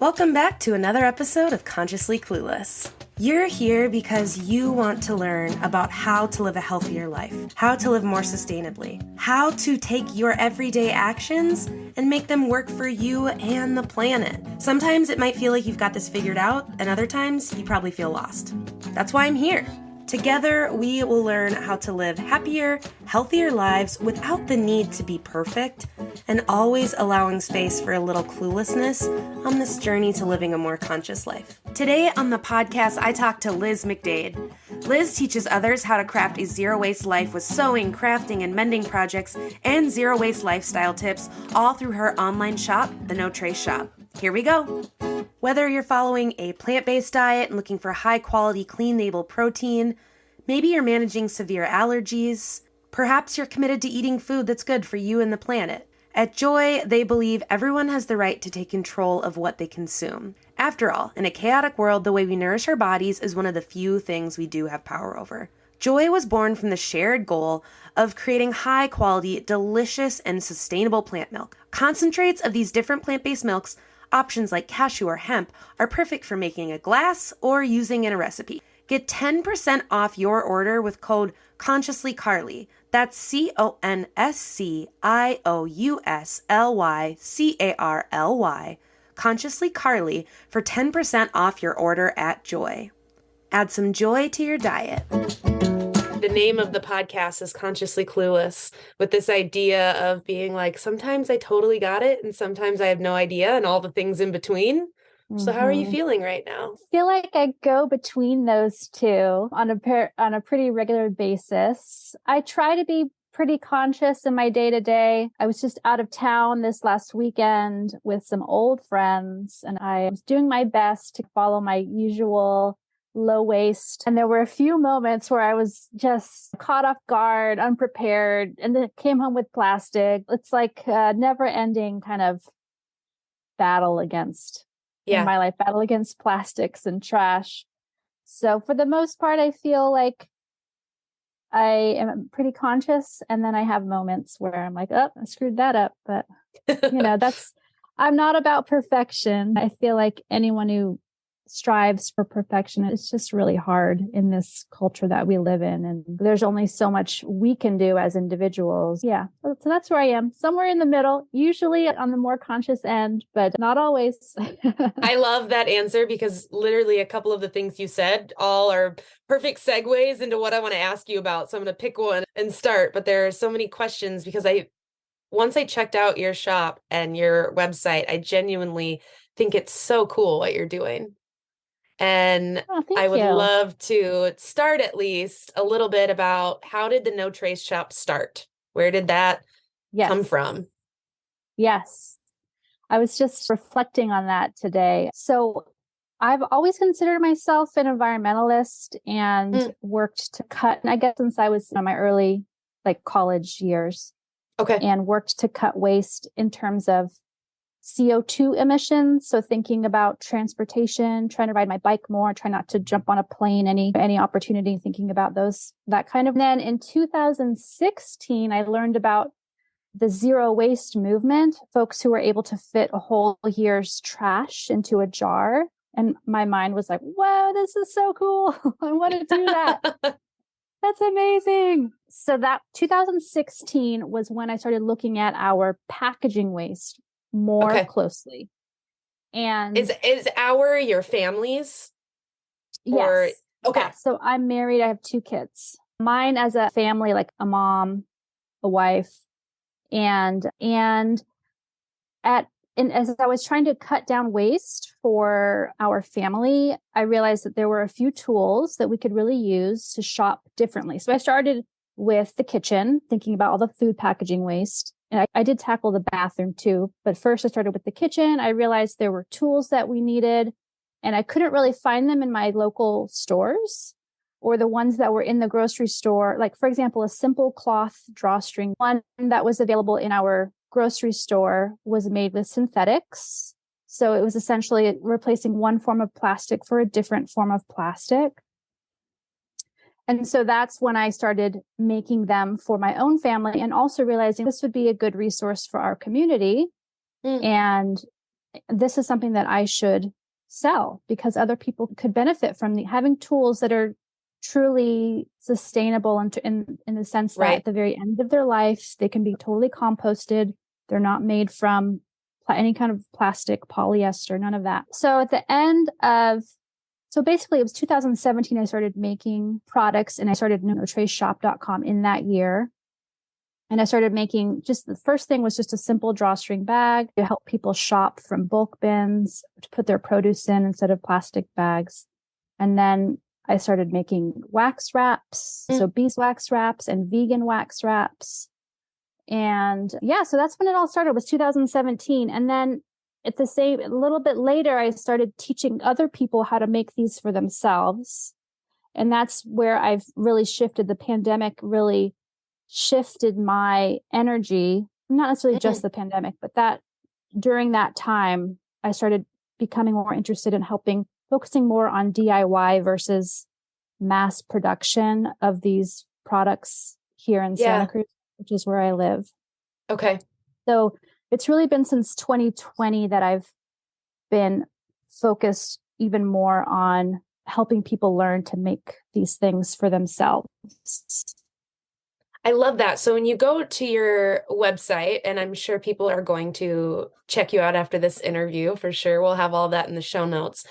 Welcome back to another episode of Consciously Clueless. You're here because you want to learn about how to live a healthier life, how to live more sustainably, how to take your everyday actions and make them work for you and the planet. Sometimes it might feel like you've got this figured out, and other times you probably feel lost. That's why I'm here. Together, we will learn how to live happier, healthier lives without the need to be perfect, and always allowing space for a little cluelessness on this journey to living a more conscious life. Today on the podcast, I talk to Liz McDade. Liz teaches others how to craft a zero-waste life with sewing, crafting, and mending projects and zero-waste lifestyle tips, all through her online shop, the No Trace Shop. Here we go. Whether you're following a plant-based diet and looking for high-quality, clean-label protein, maybe you're managing severe allergies, perhaps you're committed to eating food that's good for you and the planet. At Joy, they believe everyone has the right to take control of what they consume. After all, in a chaotic world, the way we nourish our bodies is one of the few things we do have power over. Joy was born from the shared goal of creating high-quality, delicious, and sustainable plant milk. Concentrates of these different plant-based milks, options like cashew or hemp, are perfect for making a glass or using in a recipe. Get 10% off your order with code ConsciouslyCarly. That's ConsciouslyCarly, ConsciouslyCarly, for 10% off your order at Joy. Add some joy to your diet. The name of the podcast is Consciously Clueless, with this idea of being like, sometimes I totally got it and sometimes I have no idea, and all the things in between. So how are you feeling right now? I feel like I go between those two on a pretty regular basis. I try to be pretty conscious in my day-to-day. I was just out of town this last weekend with some old friends, and I was doing my best to follow my usual low waste. And there were a few moments where I was just caught off guard, unprepared, and then came home with plastic. It's like a never-ending kind of battle against in my life, battle against plastics and trash. So for the most part, I feel like I am pretty conscious. And then I have moments where I'm like, oh, I screwed that up. But, I'm not about perfection. I feel like anyone who strives for perfection, it's just really hard in this culture that we live in. And there's only so much we can do as individuals. Yeah. So that's where I am, somewhere in the middle, usually on the more conscious end, but not always. I love that answer, because literally a couple of the things you said all are perfect segues into what I want to ask you about. So I'm going to pick one and start, but there are so many questions, because once I checked out your shop and your website, I genuinely think it's so cool what you're doing. And I would love to start at least a little bit about, how did the No Trace Shop start? Where did that come from? Yes. I was just reflecting on that today. So I've always considered myself an environmentalist and worked to cut, I guess since I was in my early college years. Okay. And worked to cut waste in terms of CO2 emissions. So thinking about transportation, trying to ride my bike more, try not to jump on a plane, any opportunity, thinking about that kind of. And then in 2016, I learned about the zero waste movement, folks who were able to fit a whole year's trash into a jar. And my mind was like, wow, this is so cool. I want to do that. That's amazing. So that 2016 was when I started looking at our packaging waste more closely. And is your family's? Yes. Okay. Yeah. So I'm married. I have 2 kids. Mine as a family, like a mom, a wife, and as I was trying to cut down waste for our family, I realized that there were a few tools that we could really use to shop differently. So I started with the kitchen, thinking about all the food packaging waste. And I did tackle the bathroom too. But first I started with the kitchen. I realized there were tools that we needed, and I couldn't really find them in my local stores or the ones that were in the grocery store. Like, for example, a simple cloth drawstring, one that was available in our grocery store was made with synthetics. So it was essentially replacing one form of plastic for a different form of plastic. And so that's when I started making them for my own family, and also realizing this would be a good resource for our community. And this is something that I should sell because other people could benefit from having tools that are truly sustainable in the sense that at the very end of their life, they can be totally composted. They're not made from any kind of plastic, polyester, none of that. So basically it was 2017, I started making products and I started NoTraceShop.com in that year. And I started making the first thing was just a simple drawstring bag to help people shop from bulk bins to put their produce in instead of plastic bags. And then I started making wax wraps, so beeswax wraps and vegan wax wraps. And so that's when it all started, was 2017. And then a little bit later, I started teaching other people how to make these for themselves. And that's where I've really shifted. The pandemic really shifted my energy, not necessarily just the pandemic, but that during that time, I started becoming more interested in focusing more on DIY versus mass production of these products here in Santa Cruz, which is where I live. Okay. So it's really been since 2020 that I've been focused even more on helping people learn to make these things for themselves. I love that. So when you go to your website, and I'm sure people are going to check you out after this interview for sure. We'll have all that in the show notes.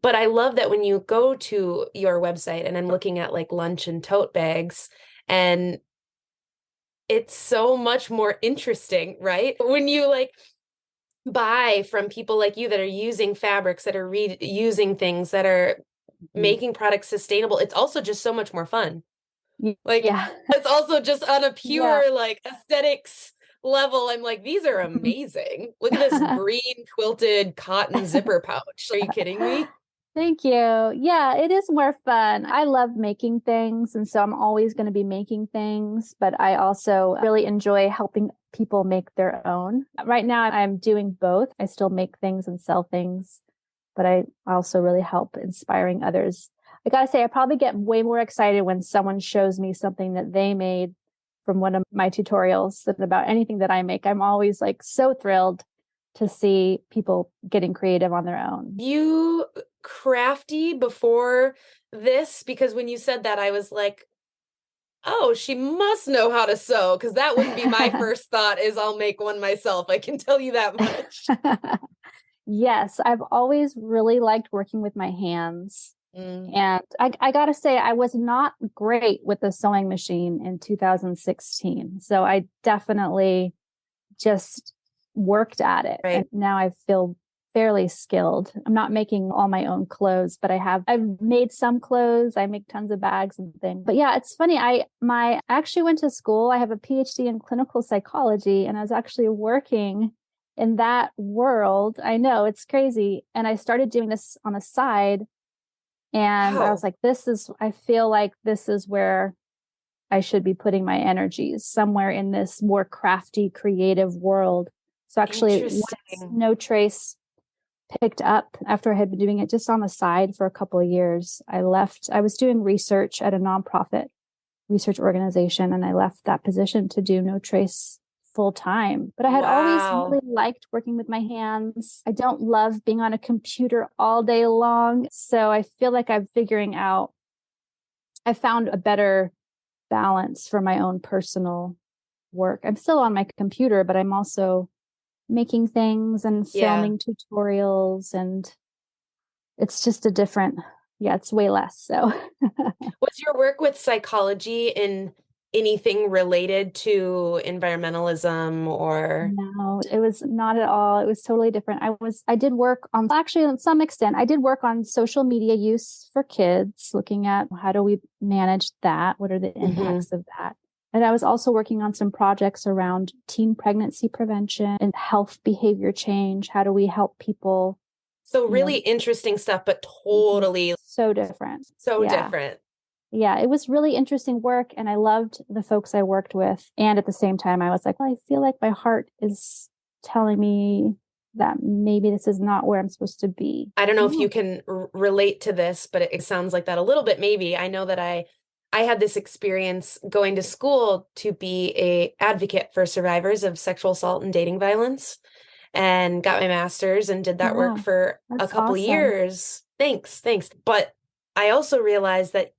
But I love that when you go to your website, and I'm looking at like lunch and tote bags, and it's so much more interesting, right? When you like buy from people like you that are using fabrics, that are using things, that are making products sustainable, it's also just so much more fun. Like, it's also just on a pure like aesthetics level. I'm like, these are amazing. Look at this green quilted cotton zipper pouch. Are you kidding me? Thank you. Yeah, it is more fun. I love making things. And so I'm always going to be making things, but I also really enjoy helping people make their own. Right now, I'm doing both. I still make things and sell things, but I also really help inspiring others. I got to say, I probably get way more excited when someone shows me something that they made from one of my tutorials than about anything that I make. I'm always like so thrilled to see people getting creative on their own. You crafty before this? Because when you said that, I was like, oh, she must know how to sew, because that wouldn't be my first thought is I'll make one myself. I can tell you that much. Yes, I've always really liked working with my hands. And I got to say, I was not great with the sewing machine in 2016. So I definitely just worked at it. Right. And now I feel fairly skilled. I'm not making all my own clothes, but I've made some clothes. I make tons of bags and things. But yeah, it's funny. I actually went to school. I have a Ph.D. in clinical psychology, and I was actually working in that world. I know, it's crazy. And I started doing this on the side. And I was like, I feel like this is where I should be putting my energies, somewhere in this more crafty, creative world. So actually, once No Trace picked up, after I had been doing it just on the side for a couple of years, I left. I was doing research at a nonprofit research organization, and I left that position to do No Trace full time. But I had always really liked working with my hands. I don't love being on a computer all day long. So I feel like I found a better balance for my own personal work. I'm still on my computer, but I'm also making things and filming tutorials, and it's just it's way less. So was your work with psychology in anything related to environmentalism or? No, it was not at all. It was totally different. I did work on, actually, on some extent, I did work on social media use for kids, looking at how do we manage that? What are the impacts of that? And I was also working on some projects around teen pregnancy prevention and health behavior change. How do we help people? So really interesting stuff, but totally so different. Different. Yeah, it was really interesting work, and I loved the folks I worked with. And at the same time, I was like, well, I feel like my heart is telling me that maybe this is not where I'm supposed to be. I don't know if you can relate to this, but it sounds like that a little bit, maybe. I know that I had this experience going to school to be a advocate for survivors of sexual assault and dating violence. and got my master's and did that work Wow, for a that's couple awesome. years. Thanks, thanks. But I also realized that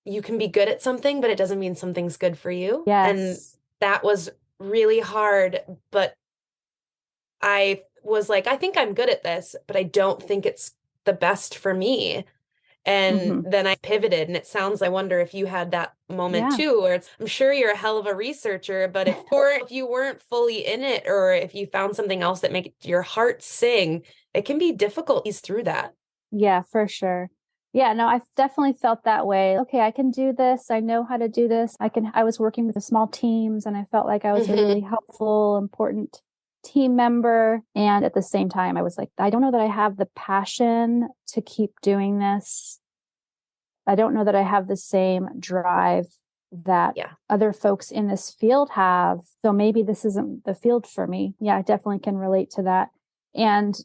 you can be good at something, but it doesn't mean something's good for you. And Yes. that was really hard, but I was like, I think I'm good at this, but I don't think it's the best for me. And Hmm. then I pivoted, and it sounds, I wonder if you had that moment Yeah. too, where I'm sure you're a hell of a researcher, but if you weren't fully in it, or if you found something else that makes your heart sing, it can be difficult to ease through that. Yeah, for sure. Yeah, no, I've definitely felt that way. Okay, I can do this. I know how to do this. I was working with the small teams and I felt like I was a Hmm. really helpful, important team member. And at the same time, I was like, I don't know that I have the passion to keep doing this. I don't know that I have the same drive that Yeah. other folks in this field have. So maybe this isn't the field for me. Yeah, I definitely can relate to that. And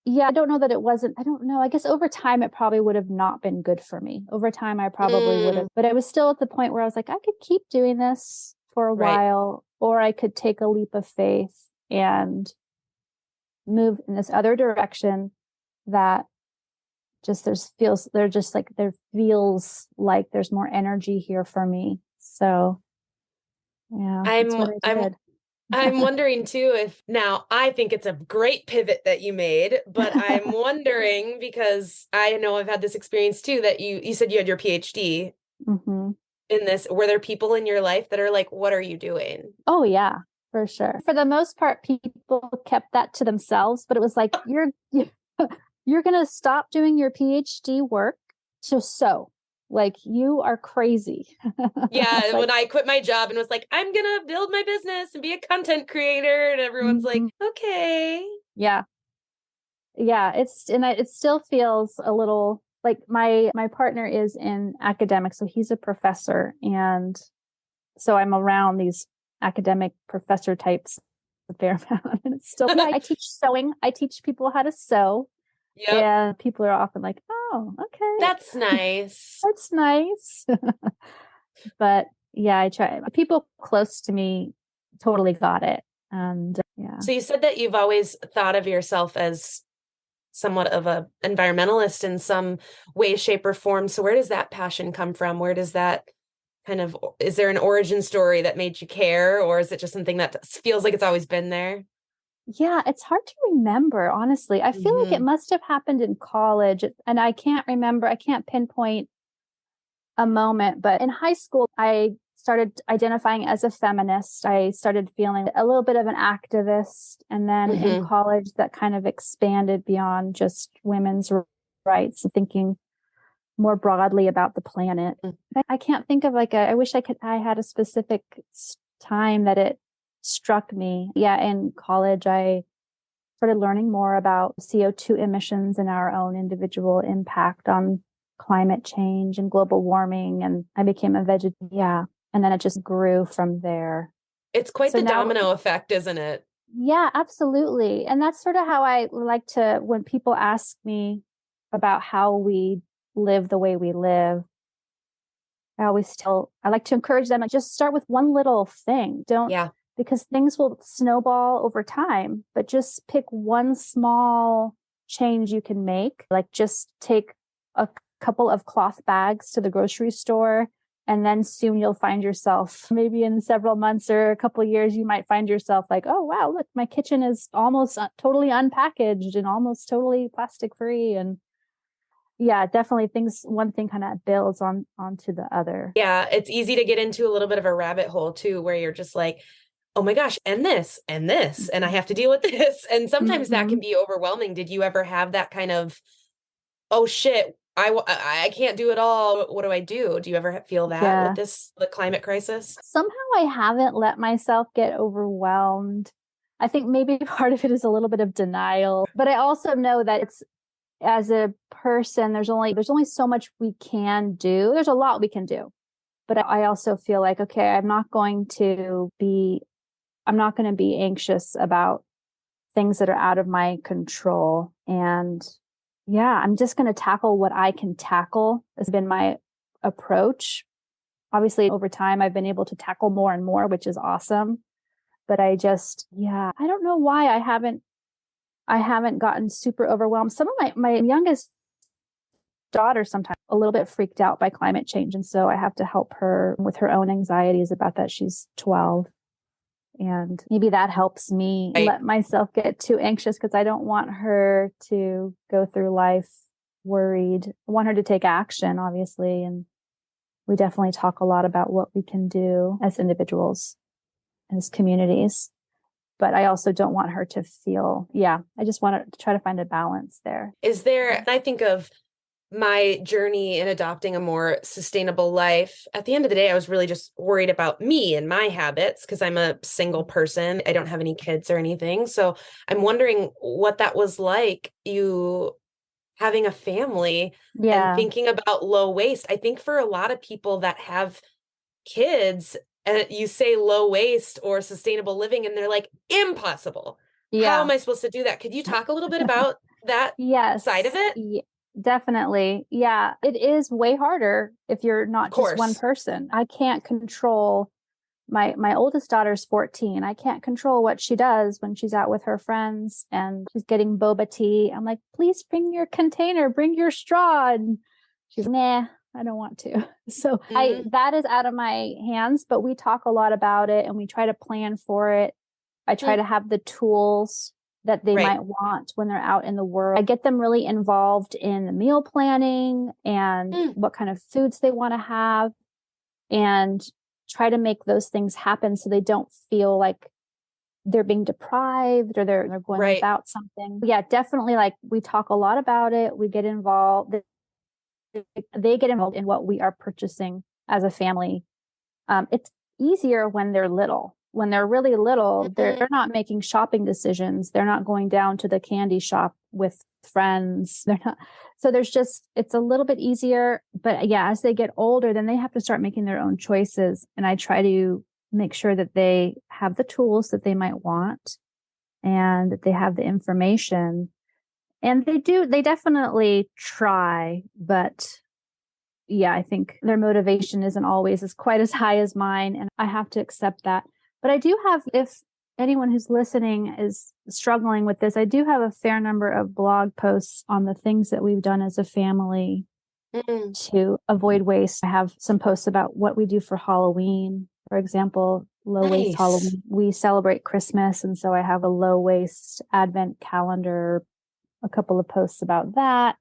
yeah, I don't know that it wasn't. I don't know. I guess over time, it probably would have not been good for me. Over time, I probably would Mm, have, but I was still at the point where I was like, I could keep doing this for a right. while, or I could take a leap of faith and move in this other direction that just there feels like there's more energy here for me. So yeah, that's I'm what I I'm did. I'm wondering too if now I think it's a great pivot that you made, but I'm wondering because I know I've had this experience too that you said you had your PhD Hmm. in this. Were there people in your life that are like, what are you doing? Oh yeah, for sure. For the most part, people kept that to themselves, but it was like you're gonna stop doing your PhD work to sew. Like you are crazy. It's Yeah, like, when I quit my job and was like, I'm gonna build my business and be a content creator, and everyone's like, mhm. okay. Yeah, yeah. It still feels a little like my partner is in academics, so he's a professor, and so I'm around these academic professor types a fair amount. And it's still, yeah, I teach sewing. I teach people how to sew. Yep, And people are often like, oh, okay, that's nice. that's nice. But yeah, I try. People close to me totally got it. And yeah. So you said that you've always thought of yourself as somewhat of a environmentalist in some way, shape, or form. So where does that passion come from? Where does that kind of, is there an origin story that made you care, or is it just something that feels like it's always been there? Yeah, it's hard to remember, honestly. I feel like it Hmm. must have happened in college. And I can't remember, I can't pinpoint a moment, but in high school, I started identifying as a feminist. I started feeling a little bit of an activist. And then in Hmm. college, that kind of expanded beyond just women's rights, thinking more broadly about the planet. I can't think of I wish I had a specific time that it struck me. Yeah, in college, I started learning more about CO2 emissions and our own individual impact on climate change and global warming. And I became a vegetarian. Yeah. And then it just grew from there. It's quite So the now, domino effect, isn't it? yeah, absolutely. And that's sort of how I like to, when people ask me about how we live the way we live, I like to encourage them to just start with one little thing. Don't, Yeah. because things will snowball over time, but just pick one small change you can make. Like just take a couple of cloth bags to the grocery store. And then soon you'll find yourself, maybe in several months or a couple of years, you might find yourself like, oh, wow, look, my kitchen is almost totally unpackaged and almost totally plastic free. And yeah, definitely one thing kind of builds onto the other. Yeah, it's easy to get into a little bit of a rabbit hole too, where you're just like, oh my gosh, and this, and I have to deal with this. And sometimes that Mm-hmm. can be overwhelming. Did you ever have that kind of, oh shit, I can't do it all. What do I do? Do you ever feel that with Yeah. the climate crisis? Somehow I haven't let myself get overwhelmed. I think maybe part of it is a little bit of denial, but I also know that it's as a person, there's only so much we can do. There's a lot we can do. But I also feel like, okay, I'm not going to be anxious about things that are out of my control. And yeah, I'm just going to tackle what I can tackle has been my approach. Obviously, over time, I've been able to tackle more and more, which is awesome. But I don't know why I haven't I haven't gotten super overwhelmed. Some of my youngest daughter sometimes a little bit freaked out by climate change. And so I have to help her with her own anxieties about that. She's 12. And maybe that helps me let myself get too anxious because I don't want her to go through life worried. I want her to take action, obviously. And we definitely talk a lot about what we can do as individuals, as communities. But I also don't want her to feel, I just want to try to find a balance there. I think of my journey in adopting a more sustainable life. At the end of the day, I was really just worried about me and my habits because I'm a single person. I don't have any kids or anything. So I'm wondering what that was like, you having a family and thinking about low waste. I think for a lot of people that have kids, you say low waste or sustainable living, and they're like, impossible. How am I supposed to do that? Could you talk a little bit about that side of it? Definitely. Yeah. It is way harder if you're not just one person. I can't control my oldest daughter's 14. I can't control what she does when she's out with her friends and she's getting boba tea. I'm like, please bring your container, bring your straw. And she's, nah, I don't want to. So that is out of my hands, but we talk a lot about it and we try to plan for it. I try to have the tools that they might want when they're out in the world. I get them really involved in the meal planning and what kind of foods they want to have and try to make those things happen so they don't feel like they're being deprived or they're going without something. Yeah, definitely. Like we talk a lot about it. We get involved. They get involved in what we are purchasing as a family. It's easier when they're little. When they're really little, they're not making shopping decisions. They're not going down to the candy shop with friends. They're not. So it's a little bit easier. But yeah, as they get older, then they have to start making their own choices. And I try to make sure that they have the tools that they might want and that they have the information. And they definitely try, but yeah, I think their motivation isn't always quite as high as mine. And I have to accept that. But I do have, if anyone who's listening is struggling with this, I do have a fair number of blog posts on the things that we've done as a family to avoid waste. I have some posts about what we do for Halloween. For example, low waste Halloween. We celebrate Christmas. And so I have a low waste advent calendar, a couple of posts about that.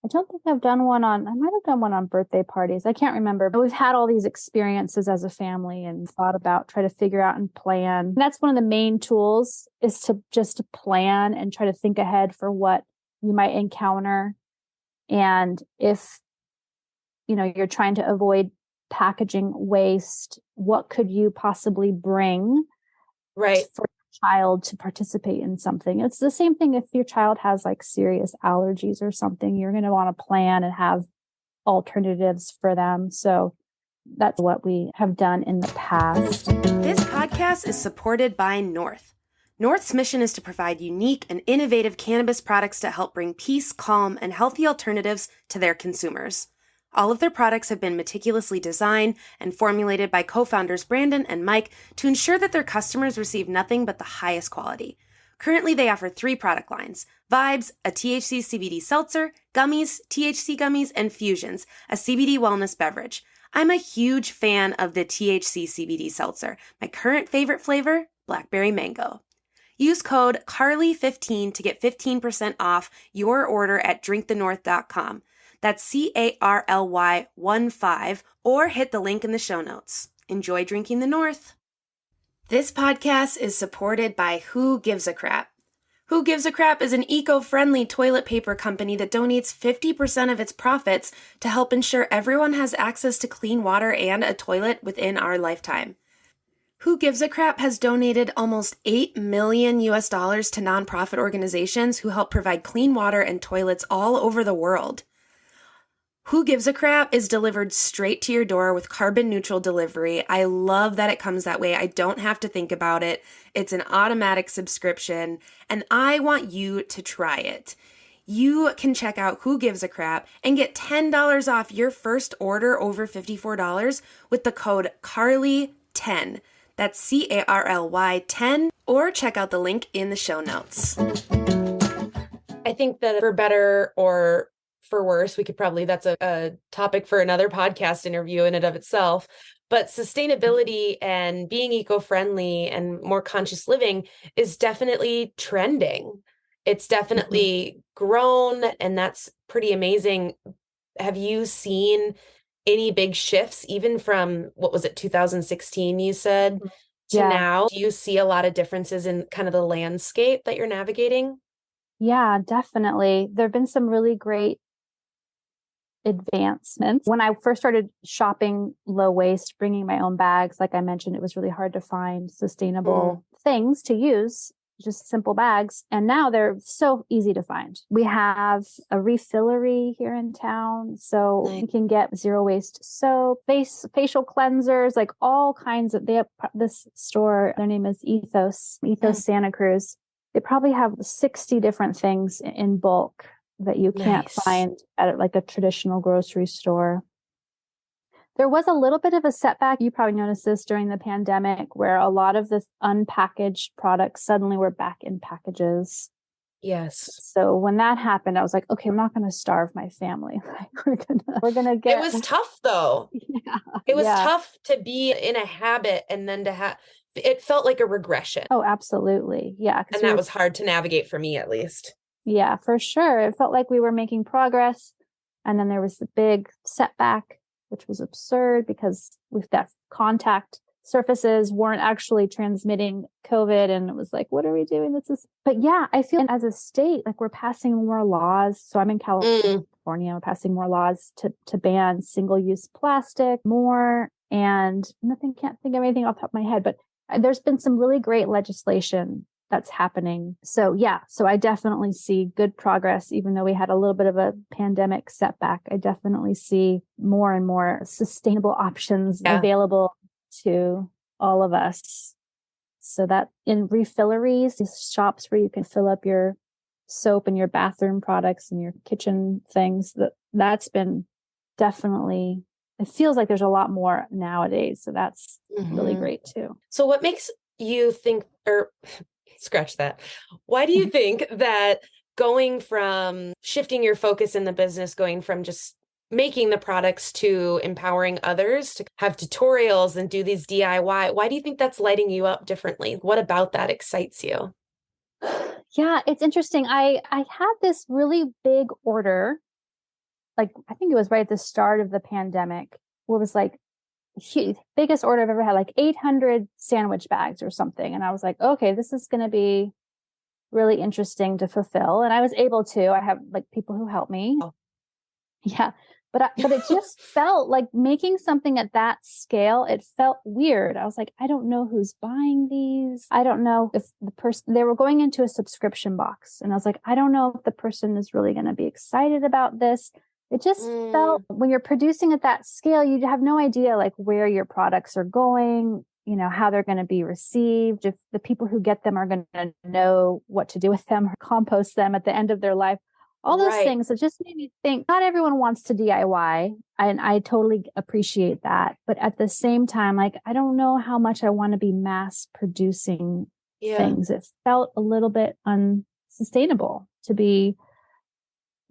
I don't think I've done one I might have done one on birthday parties. I can't remember, but we've had all these experiences as a family and thought about, try to figure out and plan. And that's one of the main tools is to plan and try to think ahead for what you might encounter. And if, you're trying to avoid packaging waste, what could you possibly bring for child to participate in something? It's the same thing if your child has like serious allergies or something, you're going to want to plan and have alternatives for them. So that's what we have done in the past. This podcast is supported by North. North's mission is to provide unique and innovative cannabis products to help bring peace, calm, and healthy alternatives to their consumers. All of their products have been meticulously designed and formulated by co-founders Brandon and Mike to ensure that their customers receive nothing but the highest quality. Currently, they offer 3 product lines: Vibes, a THC CBD seltzer, Gummies, THC Gummies, and Fusions, a CBD wellness beverage. I'm a huge fan of the THC CBD seltzer. My current favorite flavor, blackberry mango. Use code CARLY15 to get 15% off your order at drinkthenorth.com. That's CARLY15, or hit the link in the show notes. Enjoy drinking the North. This podcast is supported by Who Gives a Crap. Who Gives a Crap is an eco-friendly toilet paper company that donates 50% of its profits to help ensure everyone has access to clean water and a toilet within our lifetime. Who Gives a Crap has donated almost $8 million to nonprofit organizations who help provide clean water and toilets all over the world. Who Gives a Crap is delivered straight to your door with carbon neutral delivery. I love that it comes that way. I don't have to think about it. It's an automatic subscription, and I want you to try it. You can check out Who Gives a Crap and get $10 off your first order over $54 with the code CARLY10. That's CARLY10, or check out the link in the show notes. I think that for better or for worse, we could probably, that's a topic for another podcast interview in and of itself. But sustainability and being eco-friendly and more conscious living is definitely trending. It's definitely grown, and that's pretty amazing. Have you seen any big shifts, even from, what was it, 2016, you said, to Yeah. now? Do you see a lot of differences in kind of the landscape that you're navigating? Yeah, definitely. There have been some really great advancements. When I first started shopping low waste, bringing my own bags, like I mentioned, it was really hard to find sustainable things to use, just simple bags. And now they're so easy to find. We have a refillery here in town. So Nice. you can get zero waste soap, facial cleansers, like all kinds of, they have this store, their name is Ethos Santa Cruz. They probably have 60 different things in bulk that you can't Nice. find at like a traditional grocery store. There was a little bit of a setback. You probably noticed this during the pandemic, where a lot of the unpackaged products suddenly were back in packages. Yes. So when that happened, I was like, okay, I'm not going to starve my family. Like we're gonna get. It was tough though. Yeah. It was Yeah. tough to be in a habit and then to have, it felt like a regression. Oh, absolutely. Yeah. And that was hard to navigate for me, at least. Yeah, for sure. It felt like we were making progress. And then there was the big setback, which was absurd because with that contact surfaces weren't actually transmitting COVID. And it was like, what are we doing? But yeah, I feel as a state, like we're passing more laws. So I'm in California, we're passing more laws to ban single-use plastic more. And can't think of anything off the top of my head, but there's been some really great legislation that's happening. So yeah, so I definitely see good progress, even though we had a little bit of a pandemic setback. I definitely see more and more sustainable options available to all of us. So that in refilleries, these shops where you can fill up your soap and your bathroom products and your kitchen things, that's been definitely, it feels like there's a lot more nowadays. So that's really great too. So what makes you think, or scratch that, why do you think that going from shifting your focus in the business, going from just making the products to empowering others to have tutorials and do these DIY, why do you think that's lighting you up differently? What about that excites you? Yeah, it's interesting. I had this really big order, like I think it was right at the start of the pandemic, where it was like biggest order I've ever had, like 800 sandwich bags or something. And I was like, okay, this is going to be really interesting to fulfill. And I was able to. I have like people who help me. Oh. Yeah. But it just felt like making something at that scale, it felt weird. I was like, I don't know who's buying these. I don't know if the person, they were going into a subscription box. And I was like, I don't know if the person is really going to be excited about this. It just felt, when you're producing at that scale, you have no idea like where your products are going, how they're going to be received, if the people who get them are going to know what to do with them or compost them at the end of their life, all those things. It just made me think not everyone wants to DIY. And I totally appreciate that. But at the same time, like, I don't know how much I want to be mass producing things. It felt a little bit unsustainable to be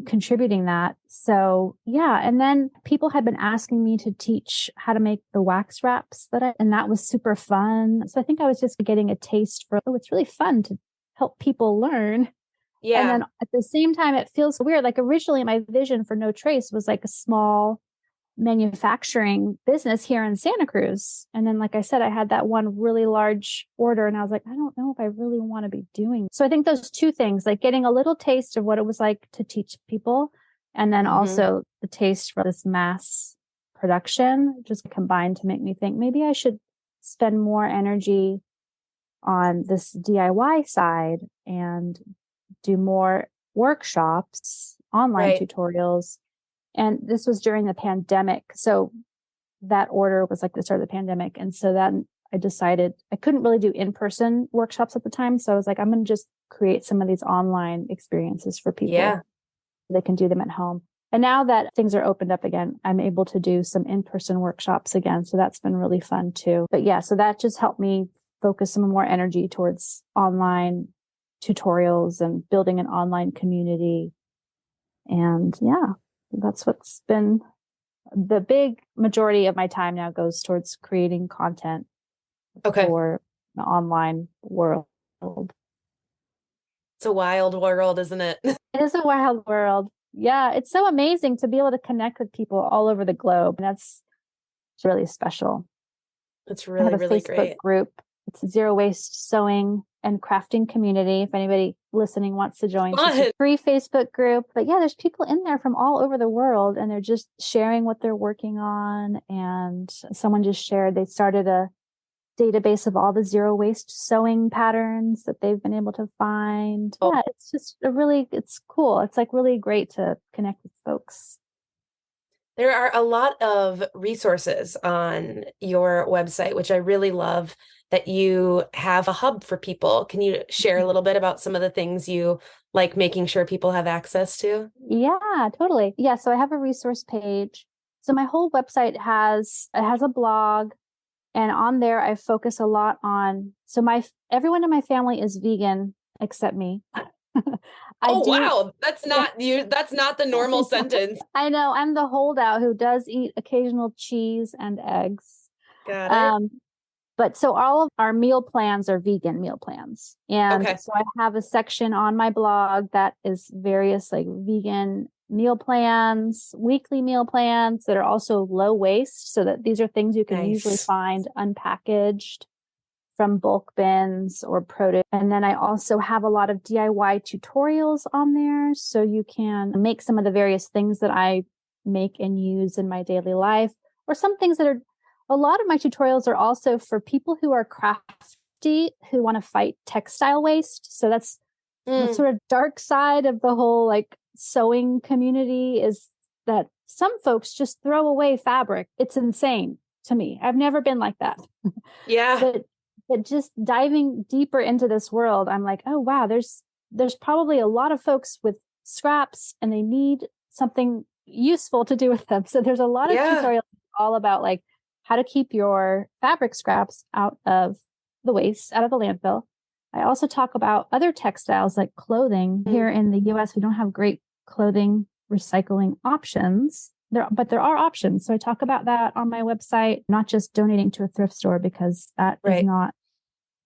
contributing that. So yeah. And then people had been asking me to teach how to make the wax wraps and that was super fun. So I think I was just getting a taste for, it's really fun to help people learn. Yeah. And then at the same time, it feels weird. Like originally my vision for No Trace was like a small manufacturing business here in Santa Cruz. And then, like I said, I had that one really large order and I was like, I don't know if I really want to be doing. So I think those two things, like getting a little taste of what it was like to teach people. And then also the taste for this mass production just combined to make me think maybe I should spend more energy on this DIY side and do more workshops, online tutorials. And this was during the pandemic. So that order was like the start of the pandemic. And so then I decided I couldn't really do in-person workshops at the time. So I was like, I'm going to just create some of these online experiences for people. Yeah. They can do them at home. And now that things are opened up again, I'm able to do some in-person workshops again. So that's been really fun too. But yeah, so that just helped me focus some more energy towards online tutorials and building an online community. And yeah, that's what's been the big majority of my time now goes towards creating content Okay. for the online world. It's a wild world, isn't it? It is a wild world. Yeah, it's so amazing to be able to connect with people all over the globe. And that's really special. It's I have really, a really Facebook great. group. It's a zero waste sewing and crafting community. If anybody listening wants to join, it's just Fun. a free Facebook group. But yeah, there's people in there from all over the world and they're just sharing what they're working on. And someone just shared they started a database of all the zero waste sewing patterns that they've been able to find. Oh. Yeah, it's just it's cool. It's like really great to connect with folks. There are a lot of resources on your website, which I really love that you have a hub for people. Can you share a little bit about some of the things you like making sure people have access to? Yeah, totally. Yeah, so I have a resource page. So my whole website has a blog, and on there I focus a lot on everyone in my family is vegan except me. Oh, wow. That's Yeah. not you. That's not the normal sentence. I know I'm the holdout who does eat occasional cheese and eggs. Got it. Um, but so all of our meal plans are vegan meal plans. And Okay. so I have a section on my blog that is various like vegan meal plans, weekly meal plans that are also low waste. So that these are things you can usually Nice. find unpackaged from bulk bins or produce. And then I also have a lot of DIY tutorials on there. So you can make some of the various things that I make and use in my daily life, or some things that are a lot of my tutorials are also for people who are crafty, who want to fight textile waste. So that's the sort of dark side of the whole like sewing community is that some folks just throw away fabric. It's insane to me. I've never been like that. Yeah. But just diving deeper into this world, I'm like, oh wow, there's probably a lot of folks with scraps and they need something useful to do with them. So there's a lot of Yeah. tutorials all about like how to keep your fabric scraps out of the waste, out of the landfill. I also talk about other textiles like clothing. Here in the US, we don't have great clothing recycling options. But there are options. So I talk about that on my website, not just donating to a thrift store because that is not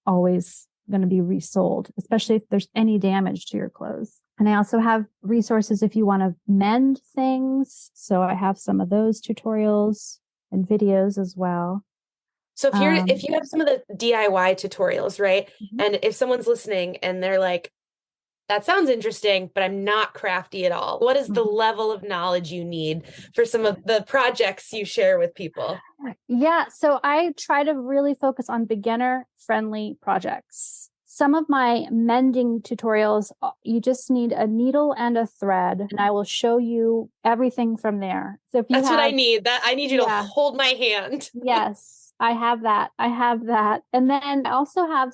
always going to be resold, especially if there's any damage to your clothes. And I also have resources if you want to mend things. So I have some of those tutorials and videos as well. So if you have some of the DIY tutorials, right? Mm-hmm. And if someone's listening and they're like, that sounds interesting, but I'm not crafty at all. What is the level of knowledge you need for some of the projects you share with people? Yeah, so I try to really focus on beginner-friendly projects. Some of my mending tutorials, you just need a needle and a thread, and I will show you everything from there. So if you That's what I need. I need you to hold my hand. Yes, I have that. And then I also have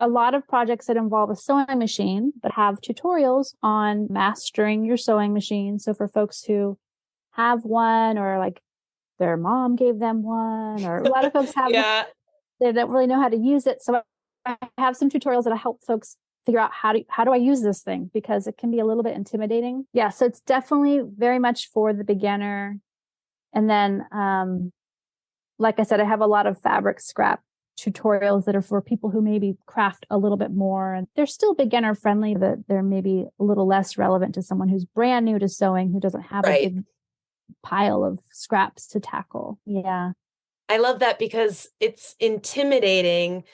a lot of projects that involve a sewing machine, but have tutorials on mastering your sewing machine. So for folks who have one or like their mom gave them one, or a lot of folks have, they don't really know how to use it. So I have some tutorials that help folks figure out how do I use this thing, because it can be a little bit intimidating. Yeah. So it's definitely very much for the beginner. And then, like I said, I have a lot of fabric scrap tutorials that are for people who maybe craft a little bit more, and they're still beginner friendly, but they're maybe a little less relevant to someone who's brand new to sewing, who doesn't have a big pile of scraps to tackle. Yeah. I love that because it's intimidating.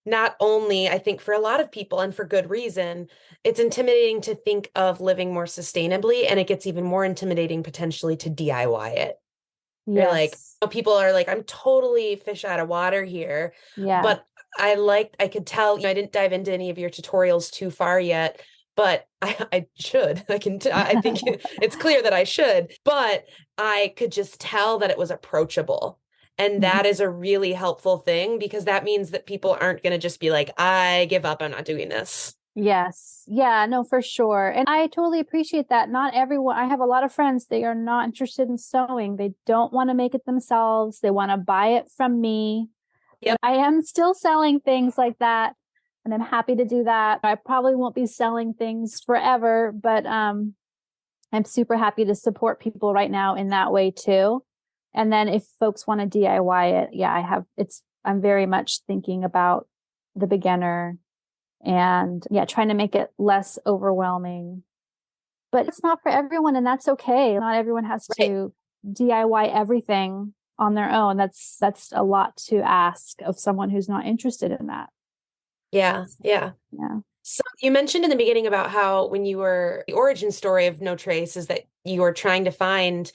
Not only, I think, for a lot of people, and for good reason, it's intimidating to think of living more sustainably, and it gets even more intimidating potentially to DIY it. You're like, people are like, I'm totally fish out of water here. Yeah. But I could tell, I didn't dive into any of your tutorials too far yet, but I should. I think it's clear that I should, but I could just tell that it was approachable. And that is a really helpful thing, because that means that people aren't going to just be like, I give up, I'm not doing this. Yes. Yeah, no, for sure. And I totally appreciate that. Not everyone, I have a lot of friends, they are not interested in sewing. They don't want to make it themselves. They want to buy it from me. Yep. And I am still selling things like that. And I'm happy to do that. I probably won't be selling things forever, but I'm super happy to support people right now in that way too. And then if folks want to DIY it, I'm very much thinking about the beginner and trying to make it less overwhelming. But it's not for everyone, and that's okay. Not everyone has to DIY everything on their own. That's a lot to ask of someone who's not interested in that. Yeah. So you mentioned in the beginning about how the origin story of No Trace is that you were trying to find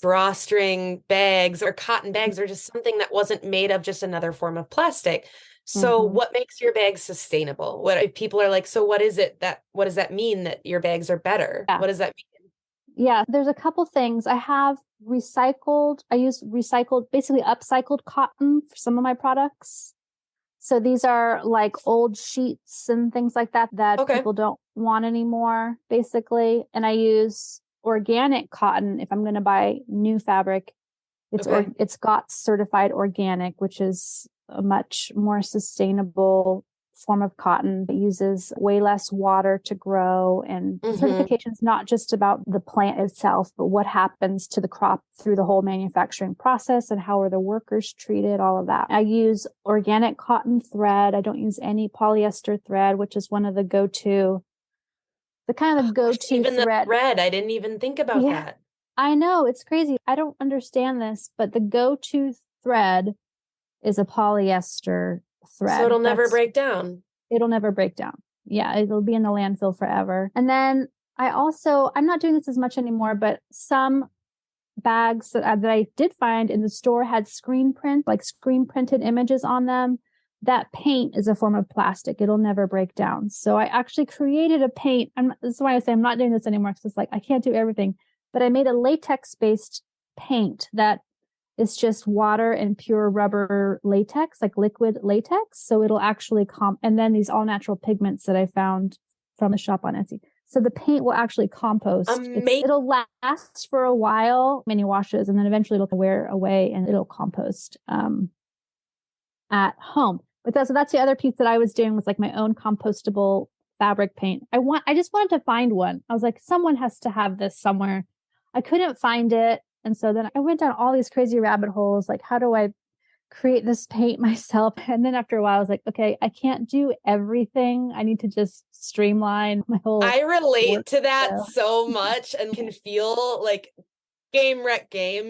drawstring bags or cotton bags or just something that wasn't made of just another form of plastic. So what makes your bags sustainable? What if people are like, so what does that mean that your bags are better? Yeah. What does that mean? Yeah, there's a couple things. I use recycled, basically upcycled cotton for some of my products. So these are like old sheets and things like that people don't want anymore, basically. And I use organic cotton if I'm going to buy new fabric. It's got certified organic, which is a much more sustainable form of cotton. It uses way less water to grow, and certification is not just about the plant itself, but what happens to the crop through the whole manufacturing process and how are the workers treated, all of that. I use organic cotton thread. I don't use any polyester thread, which is one of the go-to Even thread. the thread, I didn't even think about that. I know, it's crazy. I don't understand this, but the go-to thread is a polyester thread. So it'll never break down. It'll never break down. Yeah, it'll be in the landfill forever. And then I'm not doing this as much anymore, but some bags that I did find in the store had screen printed images on them. That paint is a form of plastic. It'll never break down. So I actually created a paint. This is why I say I'm not doing this anymore, because it's like, I can't do everything. But I made a latex-based paint that is just water and pure rubber latex, like liquid latex. So it'll actually and then these all-natural pigments that I found from the shop on Etsy. So the paint will actually compost. It'll last for a while, many washes, and then eventually it'll wear away and it'll compost at home. But that's the other piece that I was doing, was like my own compostable fabric paint. I just wanted to find one. I was like, someone has to have this somewhere. I couldn't find it. And so then I went down all these crazy rabbit holes, like, how do I create this paint myself? And then after a while, I was like, okay, I can't do everything. I need to just streamline my whole. I relate to that so much and can feel like game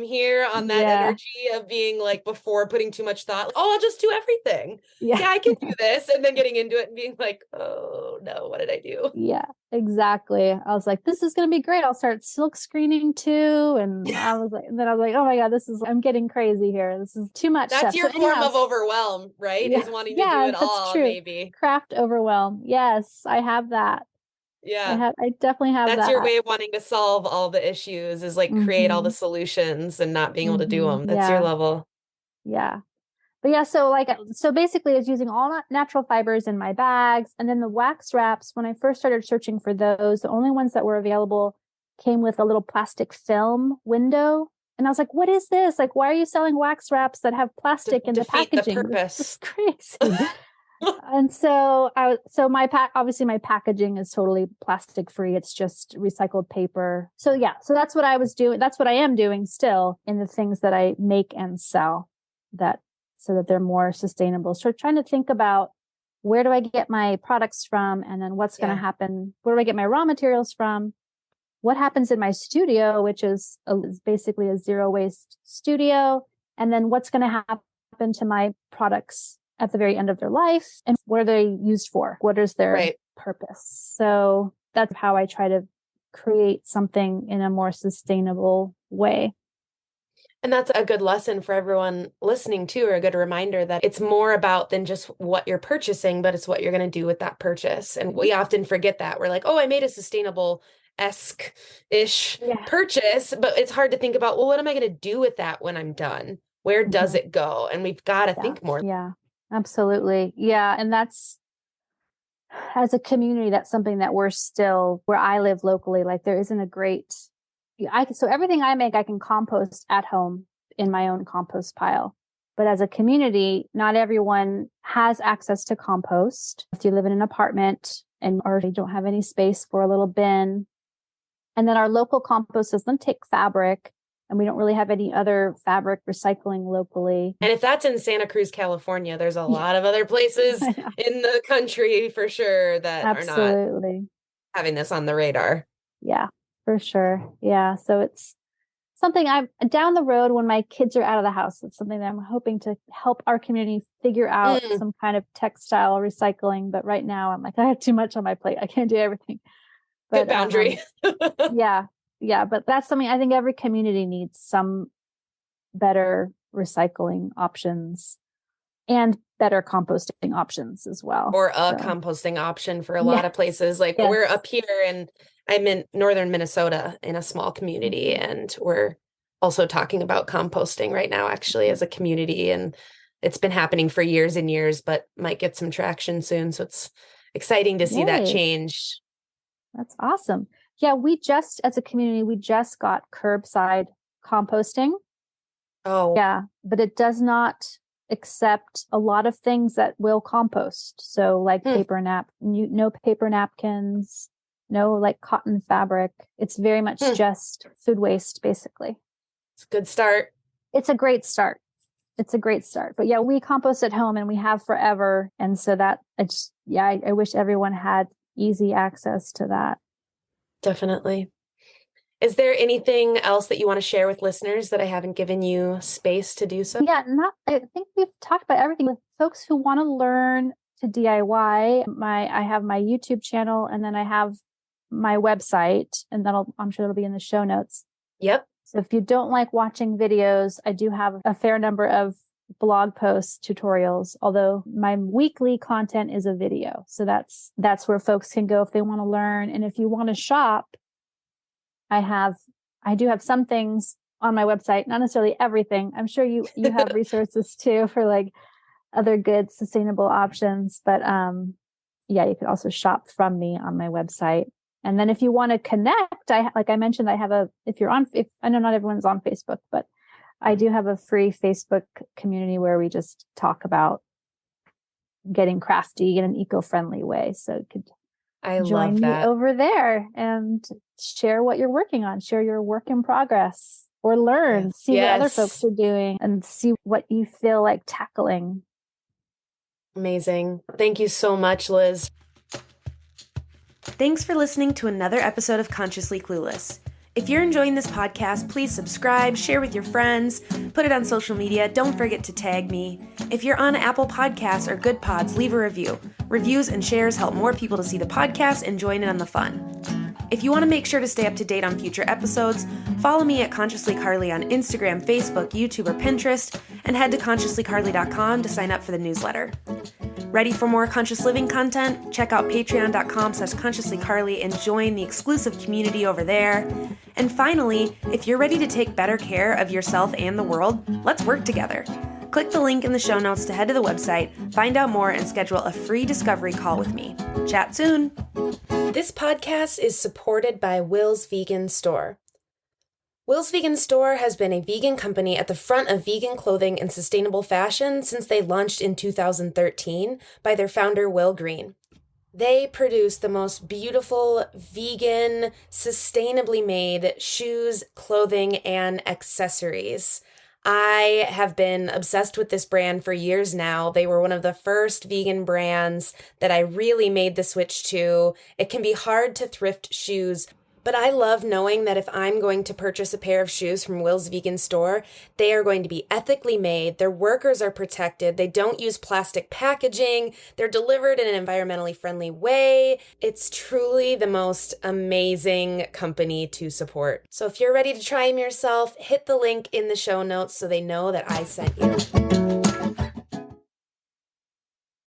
here on that energy of being like, before putting too much thought, like, oh, I'll just do everything. Yeah, I can do this. And then getting into it and being like, oh no, what did I do? Yeah, exactly. I was like, this is going to be great. I'll start silk screening too. And I was like, oh my God, I'm getting crazy here. This is too much. That's your form of overwhelm, right? Is wanting to do it all, true. Maybe. Craft overwhelm. Yes, I have that. Yeah. I definitely have that. That's your way of wanting to solve all the issues, is like create all the solutions and not being able to do them. That's your level. Yeah. But yeah, so basically it's using all natural fibers in my bags. And then the wax wraps, when I first started searching for those, the only ones that were available came with a little plastic film window. And I was like, what is this? Like, why are you selling wax wraps that have plastic in the packaging? The purpose. This is crazy. And so obviously my packaging is totally plastic free. It's just recycled paper. So so that's what I was doing. That's what I am doing still in the things that I make and sell, so that they're more sustainable. So trying to think about, where do I get my products from? And then what's going to happen? Where do I get my raw materials from? What happens in my studio, which is basically a zero waste studio? And then what's going to happen to my products at the very end of their life, and what are they used for? What is their purpose? So that's how I try to create something in a more sustainable way. And that's a good lesson for everyone listening too, or a good reminder that it's more about than just what you're purchasing, but it's what you're going to do with that purchase. And we often forget that. We're like, oh, I made a sustainable-ish purchase, but it's hard to think about, well, what am I going to do with that when I'm done? Where does it go? And we've got to think more. Yeah. Absolutely. Yeah. And that's, as a community, that's something that we're still, where I live locally, like there isn't a great, so everything I make, I can compost at home in my own compost pile. But as a community, not everyone has access to compost. If you live in an apartment and or you don't have any space for a little bin, and then our local compost system take fabric, and we don't really have any other fabric recycling locally. And if that's in Santa Cruz, California, there's a lot of other places in the country for sure that are not having this on the radar. Yeah, for sure. Yeah. So it's something I'm down the road when my kids are out of the house. It's something that I'm hoping to help our community figure out some kind of textile recycling. But right now I'm like, I have too much on my plate. I can't do everything. But, good boundary. Yeah. But that's something I think every community needs, some better recycling options and better composting options as well. Or a composting option for a lot of places. Like we're up here and I'm in northern Minnesota in a small community, and we're also talking about composting right now, actually, as a community. And it's been happening for years and years, but might get some traction soon. So it's exciting to see that change. That's awesome. Yeah, as a community, we just got curbside composting. Oh. Yeah, but it does not accept a lot of things that will compost. So like no paper napkins, no like cotton fabric. It's very much just food waste, basically. It's a good start. It's a great start. But yeah, we compost at home and we have forever. And so I wish everyone had easy access to that. Definitely. Is there anything else that you want to share with listeners that I haven't given you space to do so? Yeah, I think we've talked about everything. With folks who want to learn to DIY, I have my YouTube channel, and then I have my website, and I'm sure it'll be in the show notes. Yep. So if you don't like watching videos, I do have a fair number of blog posts, tutorials, although my weekly content is a video. So that's where folks can go if they want to learn. And if you want to shop, I do have some things on my website, not necessarily everything. I'm sure you have resources too for like other good sustainable options, but you could also shop from me on my website. And then if you want to connect, like I mentioned, I know not everyone's on Facebook, but I do have a free Facebook community where we just talk about getting crafty in an eco-friendly way. So you could join me over there and share what you're working on, share your work in progress, or learn, see what other folks are doing, and see what you feel like tackling. Amazing. Thank you so much, Liz. Thanks for listening to another episode of Consciously Clueless. If you're enjoying this podcast, please subscribe, share with your friends, put it on social media. Don't forget to tag me. If you're on Apple Podcasts or Good Pods, leave a review. Reviews and shares help more people to see the podcast and join in on the fun. If you want to make sure to stay up to date on future episodes, follow me at Consciously Carly on Instagram, Facebook, YouTube, or Pinterest, and head to ConsciouslyCarly.com to sign up for the newsletter. Ready for more conscious living content? Check out patreon.com/consciouslycarly and join the exclusive community over there. And finally, if you're ready to take better care of yourself and the world, let's work together. Click the link in the show notes to head to the website, find out more, and schedule a free discovery call with me. Chat soon. This podcast is supported by Will's Vegan Store. Will's Vegan Store has been a vegan company at the front of vegan clothing and sustainable fashion since they launched in 2013 by their founder, Will Green. They produce the most beautiful, vegan, sustainably made shoes, clothing, and accessories. I have been obsessed with this brand for years now. They were one of the first vegan brands that I really made the switch to. It can be hard to thrift shoes, but I love knowing that if I'm going to purchase a pair of shoes from Will's Vegan Store, they are going to be ethically made, their workers are protected, they don't use plastic packaging, they're delivered in an environmentally friendly way. It's truly the most amazing company to support. So if you're ready to try them yourself, hit the link in the show notes so they know that I sent you.